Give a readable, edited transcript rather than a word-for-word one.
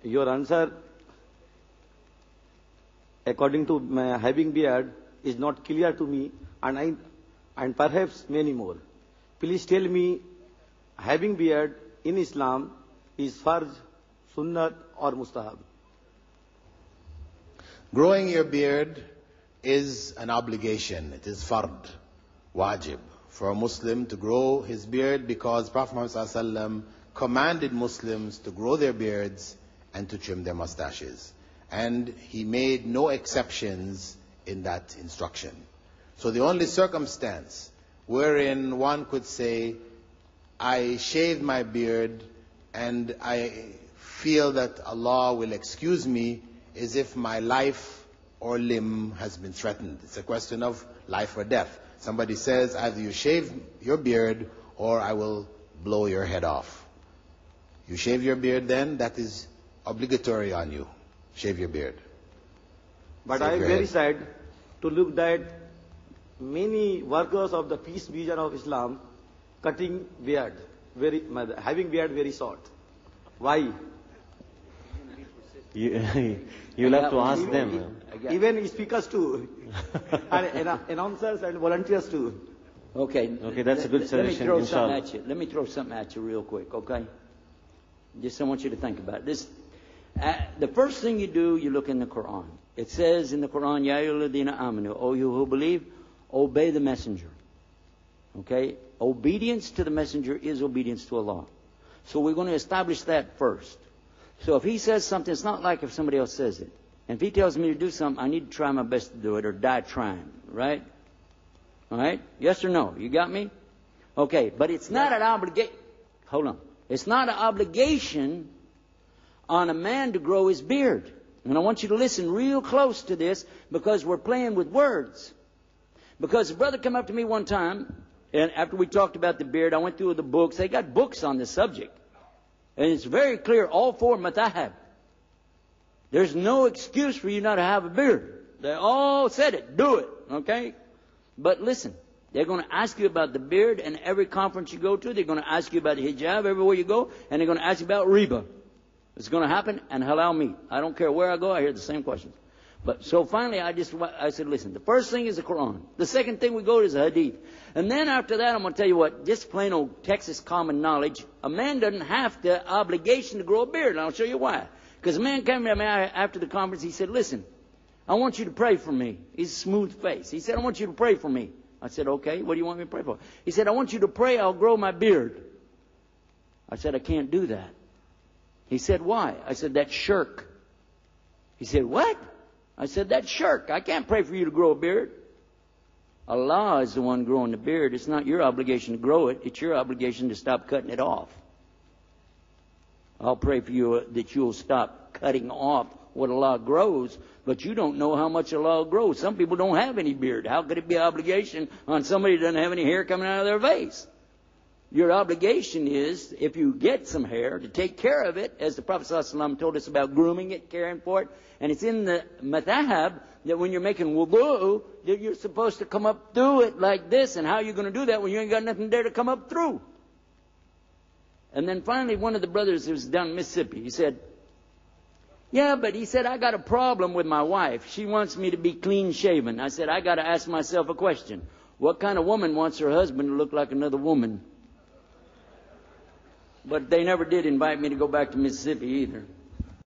Your answer, according to my having beard, is not clear to me, and perhaps many more. Please tell me, having beard in Islam is farz, sunnat, or mustahab? Growing your beard is an obligation. It is fard, wajib, for a Muslim to grow his beard, because Prophet Muhammad ﷺ commanded Muslims to grow their beards and to trim their mustaches. And he made no exceptions in that instruction. So the only circumstance wherein one could say, I shaved my beard and I feel that Allah will excuse me, is if my life or limb has been threatened. It's a question of life or death. Somebody says, either you shave your beard or I will blow your head off. You shave your beard then, that is obligatory on you. Shave your beard. But I am very sad to look that many workers of the peace vision of Islam cutting beard, having beard very short. Why? You'll have to ask them. Even speakers too, and announcers and volunteers too. Okay, that's a good suggestion. Let me throw something at you real quick, okay? Just I want you to think about this. The first thing you do, you look in the Quran. It says in the Quran, Ya ayyuhalladhina amanu, O you who believe, obey the messenger. Okay? Obedience to the messenger is obedience to Allah. So we're going to establish that first. So if he says something, it's not like if somebody else says it. And if he tells me to do something, I need to try my best to do it or die trying. Right? All right? Yes or no? You got me? Okay. But it's not an obligation. Hold on. It's not an obligation on a man to grow his beard. And I want you to listen real close to this, because we're playing with words. Because a brother came up to me one time, and after we talked about the beard, I went through the books. They got books on this subject. And it's very clear, all four madhab. There's no excuse for you not to have a beard. They all said it. Do it. Okay? But listen, they're going to ask you about the beard, and every conference you go to, they're going to ask you about the hijab everywhere you go, and they're going to ask you about riba. It's going to happen, and halal meat. I don't care where I go, I hear the same questions. But so finally I said, listen, the first thing is the Quran. The second thing we go to is the hadith. And then after that, I'm going to tell you what, just plain old Texas common knowledge, a man doesn't have the obligation to grow a beard. And I'll show you why. Because a man came to me after the conference, he said, listen, I want you to pray for me. He's a smooth face. He said, I want you to pray for me. I said, okay, what do you want me to pray for? He said, I want you to pray I'll grow my beard. I said, I can't do that. He said, why? I said, that's shirk. He said, what? I said, that's shirk. I can't pray for you to grow a beard. Allah is the one growing the beard. It's not your obligation to grow it. It's your obligation to stop cutting it off. I'll pray for you that you'll stop cutting off what Allah grows, but you don't know how much Allah grows. Some people don't have any beard. How could it be an obligation on somebody who doesn't have any hair coming out of their face? Your obligation is, if you get some hair, to take care of it, as the Prophet ﷺ told us about grooming it, caring for it. And it's in the madhab that when you're making wudu, that you're supposed to come up through it like this. And how are you going to do that when you ain't got nothing there to come up through? And then finally, one of the brothers who was down in Mississippi, he said, yeah, but he said, I got a problem with my wife. She wants me to be clean shaven. I said, I got to ask myself a question. What kind of woman wants her husband to look like another woman? But they never did invite me to go back to Mississippi either.